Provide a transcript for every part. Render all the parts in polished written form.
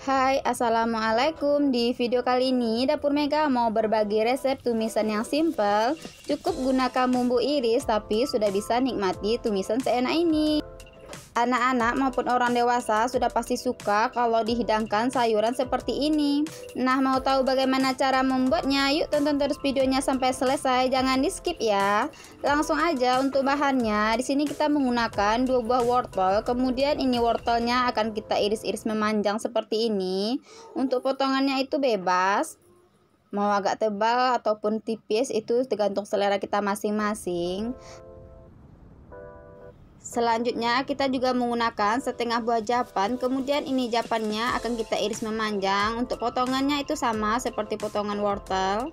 Hai, assalamualaikum. Di video kali ini Dapur Mega mau berbagi resep tumisan yang simple. Cukup gunakan bumbu iris tapi sudah bisa nikmati tumisan seenak ini. Anak-anak maupun orang dewasa sudah pasti suka kalau dihidangkan sayuran seperti ini. Nah, mau tahu bagaimana cara membuatnya? Yuk tonton terus videonya sampai selesai, jangan di skip ya. Langsung aja untuk bahannya. Di sini kita menggunakan 2 buah wortel. Kemudian ini wortelnya akan kita iris-iris memanjang seperti ini. Untuk potongannya itu bebas. Mau agak tebal ataupun tipis itu tergantung selera kita masing-masing. Selanjutnya kita juga menggunakan setengah buah japan. Kemudian ini japannya akan kita iris memanjang. Untuk potongannya itu sama seperti potongan wortel.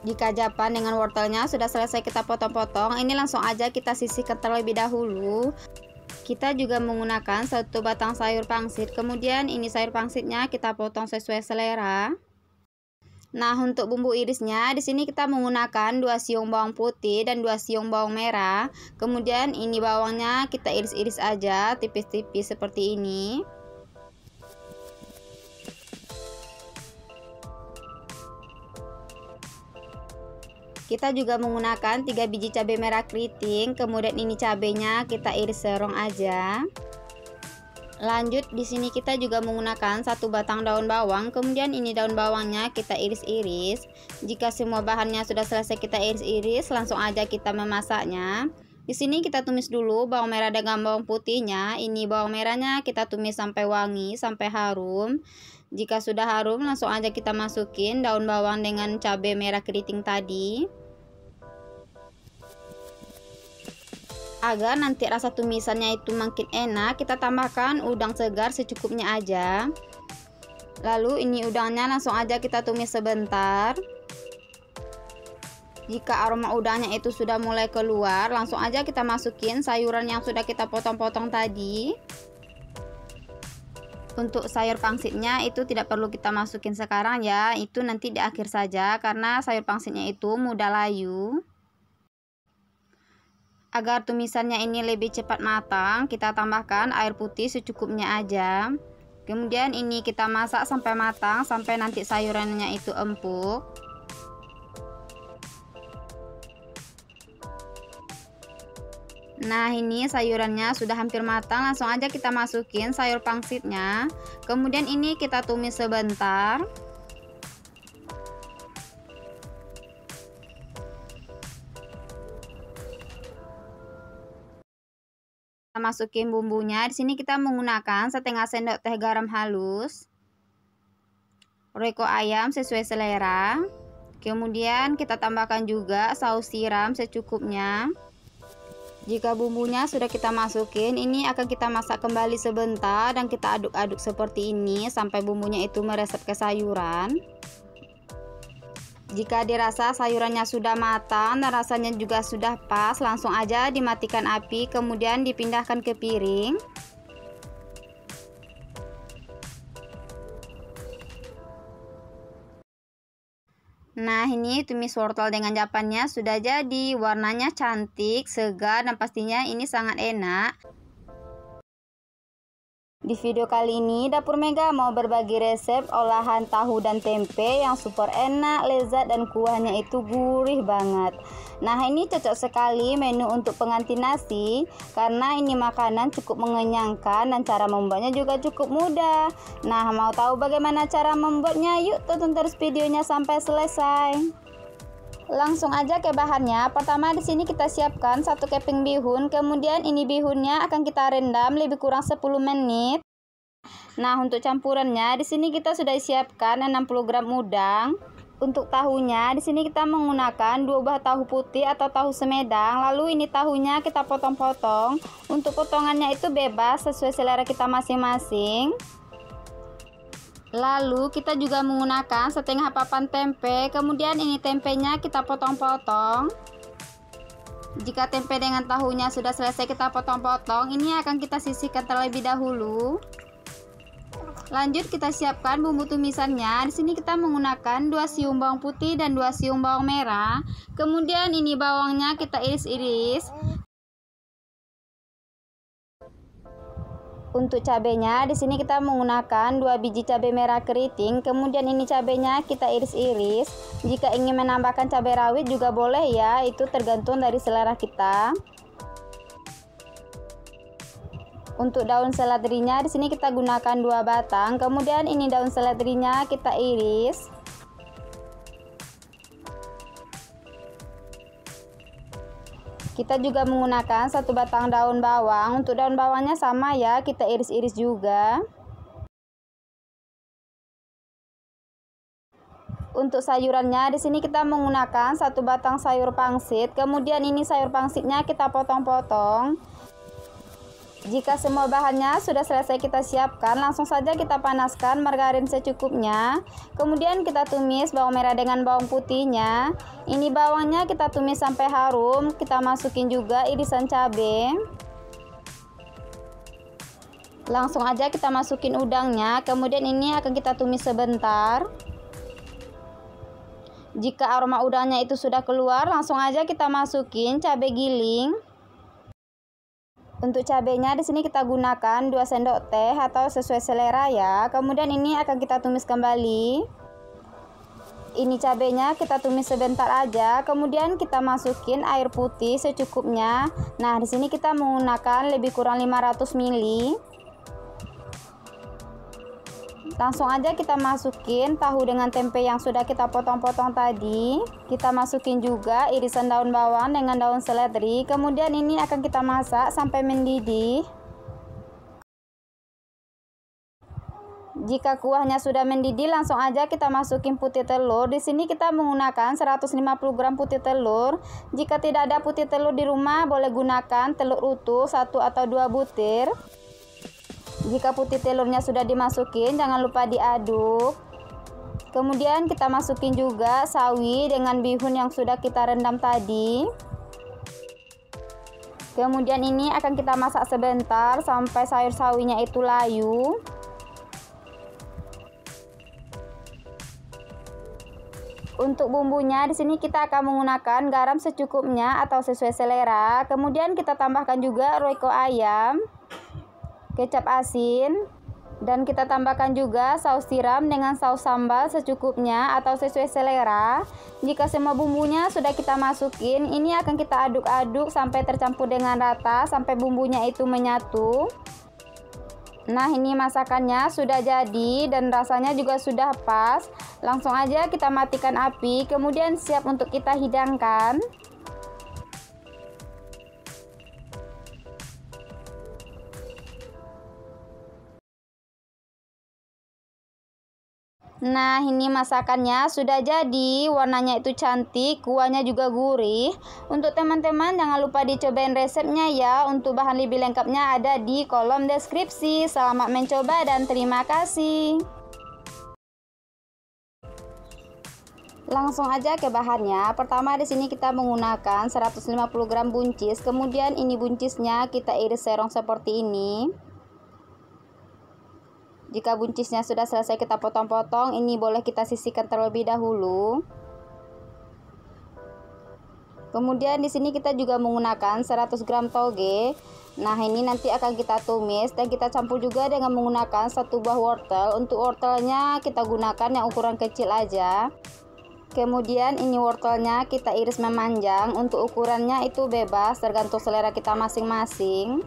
Jika japan dengan wortelnya sudah selesai kita potong-potong, ini langsung aja kita sisihkan terlebih dahulu. Kita juga menggunakan 1 batang sayur pangsit. Kemudian ini sayur pangsitnya kita potong sesuai selera. Nah, untuk bumbu irisnya di sini kita menggunakan 2 siung bawang putih dan 2 siung bawang merah. Kemudian ini bawangnya kita iris-iris aja tipis-tipis seperti ini. Kita juga menggunakan 3 biji cabai merah keriting. Kemudian ini cabainya kita iris serong aja. Lanjut di sini kita juga menggunakan 1 batang daun bawang. Kemudian ini daun bawangnya kita iris-iris. Jika semua bahannya sudah selesai kita iris-iris, langsung aja kita memasaknya. Di sini kita tumis dulu bawang merah dengan bawang putihnya. Ini bawang merahnya kita tumis sampai wangi, sampai harum. Jika sudah harum, langsung aja kita masukin daun bawang dengan cabai merah keriting tadi. Agar nanti rasa tumisannya itu makin enak, kita tambahkan udang segar secukupnya aja. Lalu ini udangnya langsung aja kita tumis sebentar. Jika aroma udangnya itu sudah mulai keluar, langsung aja kita masukin sayuran yang sudah kita potong-potong tadi. Untuk sayur pangsitnya itu tidak perlu kita masukin sekarang ya, itu nanti di akhir saja karena sayur pangsitnya itu mudah layu. Agar tumisannya ini lebih cepat matang, kita tambahkan air putih secukupnya aja. Kemudian ini kita masak sampai matang, sampai nanti sayurannya itu empuk. Nah, ini sayurannya sudah hampir matang, langsung aja kita masukin sayur pangsitnya. Kemudian ini kita tumis sebentar. Masukin bumbunya. Di sini kita menggunakan setengah sendok teh garam halus, royco ayam sesuai selera. Kemudian kita tambahkan juga saus tiram secukupnya. Jika bumbunya sudah kita masukin, ini akan kita masak kembali sebentar dan kita aduk-aduk seperti ini sampai bumbunya itu meresap ke sayuran. Jika dirasa sayurannya sudah matang dan rasanya juga sudah pas, langsung aja dimatikan api, kemudian dipindahkan ke piring. Nah, ini tumis wortel dengan japannya sudah jadi. Warnanya cantik, segar, dan pastinya ini sangat enak. Di video kali ini Dapur Mega mau berbagi resep olahan tahu dan tempe yang super enak, lezat, dan kuahnya itu gurih banget. Nah, ini cocok sekali menu untuk pengganti nasi karena ini makanan cukup mengenyangkan dan cara membuatnya juga cukup mudah. Nah, mau tahu bagaimana cara membuatnya? Yuk tonton terus videonya sampai selesai. Langsung aja ke bahannya. Pertama di sini kita siapkan 1 keping bihun. Kemudian ini bihunnya akan kita rendam lebih kurang 10 menit. Nah, untuk campurannya di sini kita sudah siapkan 60 gram udang. Untuk tahunya di sini kita menggunakan 2 buah tahu putih atau tahu semedang. Lalu ini tahunya kita potong-potong. Untuk potongannya itu bebas sesuai selera kita masing-masing. Lalu kita juga menggunakan setengah papan tempe. Kemudian ini tempenya kita potong-potong. Jika tempe dengan tahunya sudah selesai kita potong-potong, ini akan kita sisihkan terlebih dahulu. Lanjut kita siapkan bumbu tumisannya. Di sini kita menggunakan 2 siung bawang putih dan 2 siung bawang merah. Kemudian ini bawangnya kita iris-iris. Untuk cabenya di sini kita menggunakan 2 biji cabai merah keriting. Kemudian ini cabenya kita iris-iris. Jika ingin menambahkan cabai rawit juga boleh ya, itu tergantung dari selera kita. Untuk daun seledrinya di sini kita gunakan 2 batang. Kemudian ini daun seledrinya kita iris. Kita juga menggunakan 1 batang daun bawang. Untuk daun bawangnya sama ya, kita iris-iris juga. Untuk sayurannya di sini kita menggunakan 1 batang sayur pangsit. Kemudian ini sayur pangsitnya kita potong-potong. Jika semua bahannya sudah selesai kita siapkan, langsung saja kita panaskan margarin secukupnya. Kemudian kita tumis bawang merah dengan bawang putihnya. Ini bawangnya kita tumis sampai harum. Kita masukin juga irisan cabai. Langsung aja kita masukin udangnya. Kemudian ini akan kita tumis sebentar. Jika aroma udangnya itu sudah keluar, langsung aja kita masukin cabai giling. Untuk cabenya di sini kita gunakan 2 sendok teh atau sesuai selera ya. Kemudian ini akan kita tumis kembali. Ini cabenya kita tumis sebentar aja. Kemudian kita masukin air putih secukupnya. Nah, di sini kita menggunakan lebih kurang 500 ml. Langsung aja kita masukin tahu dengan tempe yang sudah kita potong-potong tadi. Kita masukin juga irisan daun bawang dengan daun seledri. Kemudian ini akan kita masak sampai mendidih. Jika kuahnya sudah mendidih, langsung aja kita masukin putih telur. Di sini kita menggunakan 150 gram putih telur. Jika tidak ada putih telur di rumah, boleh gunakan telur utuh 1 atau 2 butir. Jika putih telurnya sudah dimasukin, jangan lupa diaduk. Kemudian kita masukin juga sawi dengan bihun yang sudah kita rendam tadi. Kemudian ini akan kita masak sebentar sampai sayur sawinya itu layu. Untuk bumbunya di sini kita akan menggunakan garam secukupnya atau sesuai selera. Kemudian kita tambahkan juga royco ayam, kecap asin, dan kita tambahkan juga saus tiram dengan saus sambal secukupnya atau sesuai selera. Jika semua bumbunya sudah kita masukin, ini akan kita aduk-aduk sampai tercampur dengan rata, sampai bumbunya itu menyatu. Nah, ini masakannya sudah jadi dan rasanya juga sudah pas. Langsung aja kita matikan api, kemudian siap untuk kita hidangkan. Nah, ini masakannya sudah jadi, warnanya itu cantik, kuahnya juga gurih. Untuk teman-teman jangan lupa dicobain resepnya ya. Untuk bahan lebih lengkapnya ada di kolom deskripsi. Selamat mencoba dan terima kasih. Langsung aja ke bahannya. Pertama di sini kita menggunakan 150 gram buncis. Kemudian ini buncisnya kita iris serong seperti ini. Jika buncisnya sudah selesai kita potong-potong, ini boleh kita sisihkan terlebih dahulu. Kemudian di sini kita juga menggunakan 100 gram toge. Nah, ini nanti akan kita tumis dan kita campur juga dengan menggunakan 1 buah wortel. Untuk wortelnya kita gunakan yang ukuran kecil aja. Kemudian ini wortelnya kita iris memanjang. Untuk ukurannya itu bebas, tergantung selera kita masing-masing.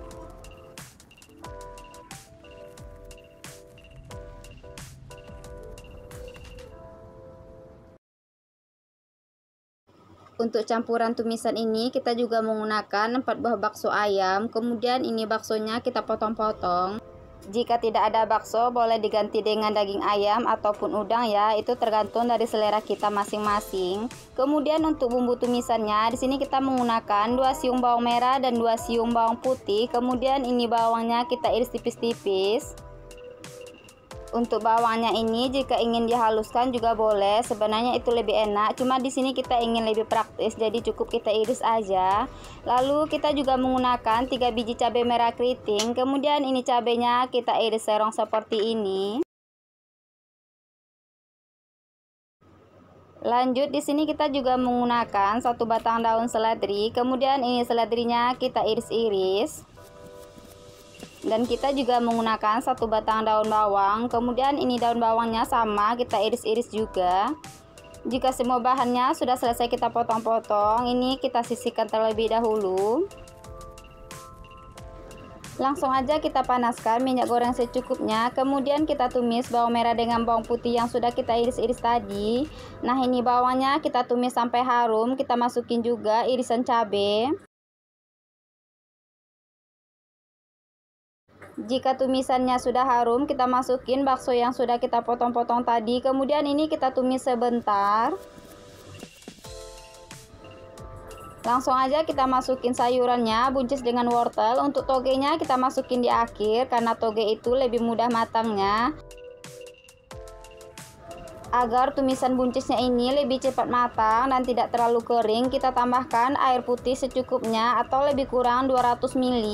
Untuk campuran tumisan ini kita juga menggunakan 4 buah bakso ayam. Kemudian ini baksonya kita potong-potong. Jika tidak ada bakso boleh diganti dengan daging ayam ataupun udang ya, itu tergantung dari selera kita masing-masing. Kemudian untuk bumbu tumisannya di sini kita menggunakan 2 siung bawang merah dan 2 siung bawang putih. Kemudian ini bawangnya kita iris tipis-tipis. Untuk bawangnya ini jika ingin dihaluskan juga boleh, sebenarnya itu lebih enak. Cuma di sini kita ingin lebih praktis, jadi cukup kita iris aja. Lalu kita juga menggunakan 3 biji cabai merah keriting. Kemudian ini cabainya kita iris serong seperti ini. Lanjut di sini kita juga menggunakan 1 batang daun seledri. Kemudian ini seledrinya kita iris-iris. Dan kita juga menggunakan 1 batang daun bawang. Kemudian ini daun bawangnya sama kita iris-iris juga. Jika semua bahannya sudah selesai kita potong-potong, ini kita sisihkan terlebih dahulu. Langsung aja kita panaskan minyak goreng secukupnya. Kemudian kita tumis bawang merah dengan bawang putih yang sudah kita iris-iris tadi. Nah, ini bawangnya kita tumis sampai harum. Kita masukin juga irisan cabai. Jika tumisannya sudah harum, kita masukin bakso yang sudah kita potong-potong tadi. Kemudian ini kita tumis sebentar. Langsung aja kita masukin sayurannya, buncis dengan wortel. Untuk togenya kita masukin di akhir karena toge itu lebih mudah matangnya. Agar tumisan buncisnya ini lebih cepat matang dan tidak terlalu kering, kita tambahkan air putih secukupnya atau lebih kurang 200 ml.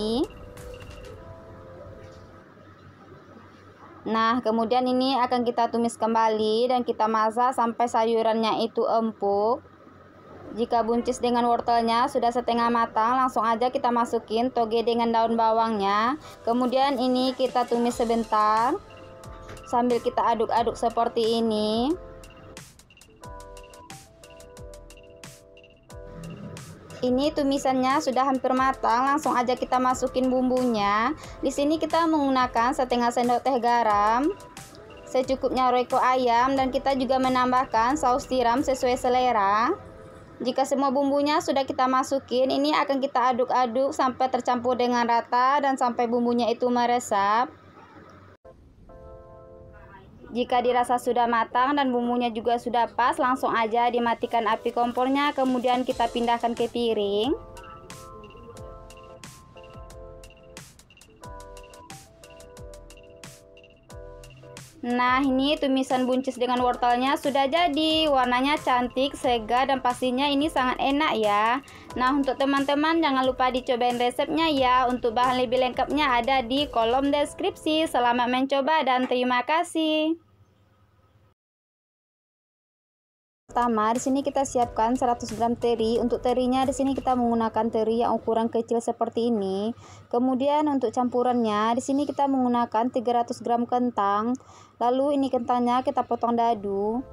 Nah, kemudian ini akan kita tumis kembali dan kita masak sampai sayurannya itu empuk. Jika buncis dengan wortelnya sudah setengah matang, langsung aja kita masukin toge dengan daun bawangnya. Kemudian ini kita tumis sebentar sambil kita aduk-aduk seperti ini. Ini tumisannya sudah hampir matang, langsung aja kita masukin bumbunya. Di sini kita menggunakan setengah sendok teh garam, secukupnya royco ayam, dan kita juga menambahkan saus tiram sesuai selera. Jika semua bumbunya sudah kita masukin, ini akan kita aduk-aduk sampai tercampur dengan rata dan sampai bumbunya itu meresap. Jika dirasa sudah matang dan bumbunya juga sudah pas, langsung aja dimatikan api kompornya, kemudian kita pindahkan ke piring. Nah, ini tumisan buncis dengan wortelnya sudah jadi. Warnanya cantik, segar, dan pastinya ini sangat enak ya. Nah, untuk teman-teman jangan lupa dicobain resepnya ya. Untuk bahan lebih lengkapnya ada di kolom deskripsi. Selamat mencoba dan terima kasih. Pertama, di sini kita siapkan 100 gram teri. Untuk terinya di sini kita menggunakan teri yang ukuran kecil seperti ini. Kemudian untuk campurannya di sini kita menggunakan 300 gram kentang. Lalu ini kentangnya kita potong dadu.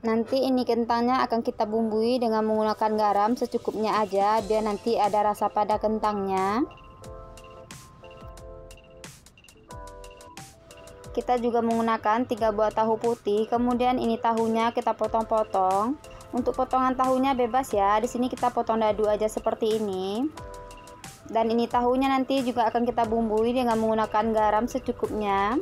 Nanti ini kentangnya akan kita bumbui dengan menggunakan garam secukupnya aja biar nanti ada rasa pada kentangnya. Kita juga menggunakan 3 buah tahu putih. Kemudian ini tahunya kita potong-potong. Untuk potongan tahunya bebas ya. Di sini kita potong dadu aja seperti ini. Dan ini tahunya nanti juga akan kita bumbui dengan menggunakan garam secukupnya.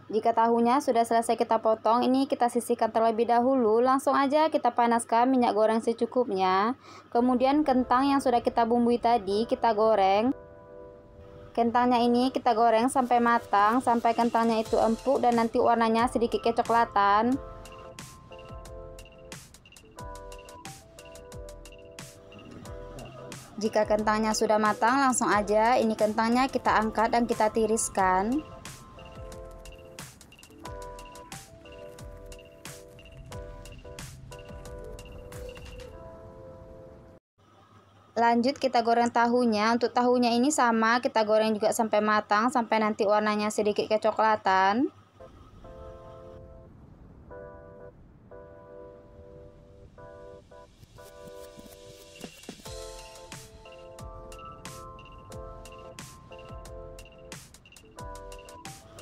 Jika tahunya sudah selesai kita potong, ini kita sisihkan terlebih dahulu. Langsung aja kita panaskan minyak goreng secukupnya. Kemudian kentang yang sudah kita bumbui tadi kita goreng. Kentangnya ini kita goreng sampai matang, sampai kentangnya itu empuk dan nanti warnanya sedikit kecoklatan. Jika kentangnya sudah matang, langsung aja ini kentangnya kita angkat dan kita tiriskan. Lanjut kita goreng tahunya. Untuk tahunya ini sama, kita goreng juga sampai matang, sampai nanti warnanya sedikit kecoklatan.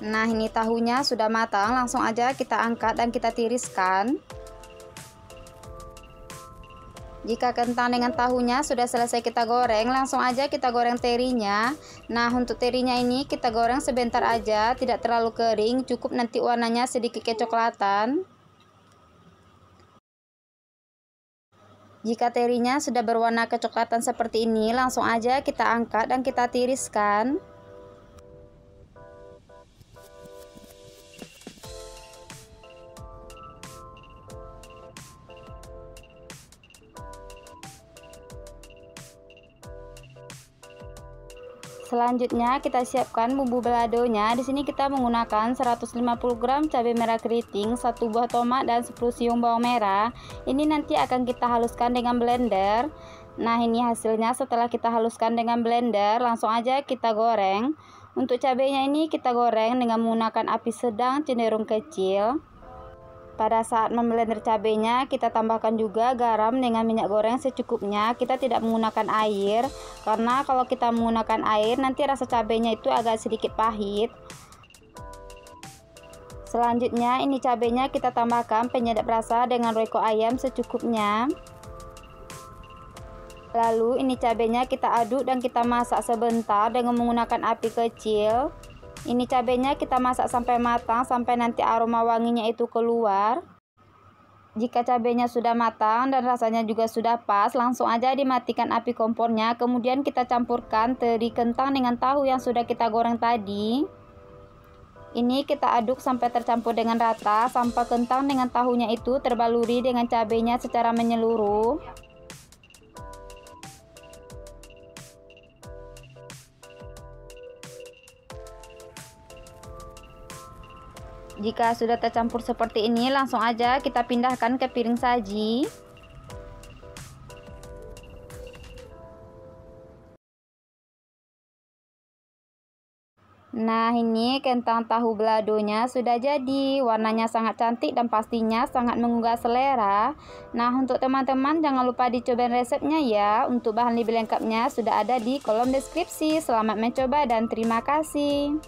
Nah, ini tahunya sudah matang, langsung aja kita angkat dan kita tiriskan. Jika kentang dengan tahunya sudah selesai kita goreng, langsung aja kita goreng terinya. Nah, untuk terinya ini kita goreng sebentar aja, tidak terlalu kering, cukup nanti warnanya sedikit kecoklatan. Jika terinya sudah berwarna kecoklatan seperti ini, langsung aja kita angkat dan kita tiriskan. Selanjutnya kita siapkan bumbu baladonya. Di sini kita menggunakan 150 gram cabai merah keriting, 1 buah tomat dan 10 siung bawang merah. Ini nanti akan kita haluskan dengan blender. Nah, ini hasilnya setelah kita haluskan dengan blender, langsung aja kita goreng. Untuk cabainya ini kita goreng dengan menggunakan api sedang cenderung kecil. Pada saat memblender cabenya, kita tambahkan juga garam dengan minyak goreng secukupnya. Kita tidak menggunakan air, karena kalau kita menggunakan air, nanti rasa cabenya itu agak sedikit pahit. Selanjutnya, ini cabenya kita tambahkan penyedap rasa dengan royco ayam secukupnya. Lalu, ini cabenya kita aduk dan kita masak sebentar dengan menggunakan api kecil. Ini cabenya kita masak sampai matang, sampai nanti aroma wanginya itu keluar. Jika cabenya sudah matang dan rasanya juga sudah pas, langsung aja dimatikan api kompornya. Kemudian kita campurkan teri kentang dengan tahu yang sudah kita goreng tadi. Ini kita aduk sampai tercampur dengan rata, sampai kentang dengan tahunya itu terbaluri dengan cabenya secara menyeluruh. Jika sudah tercampur seperti ini, langsung aja kita pindahkan ke piring saji. Nah, ini kentang tahu baladonya sudah jadi. Warnanya sangat cantik dan pastinya sangat menggugah selera. Nah, untuk teman-teman jangan lupa dicoba resepnya ya. Untuk bahan lebih lengkapnya sudah ada di kolom deskripsi. Selamat mencoba dan terima kasih.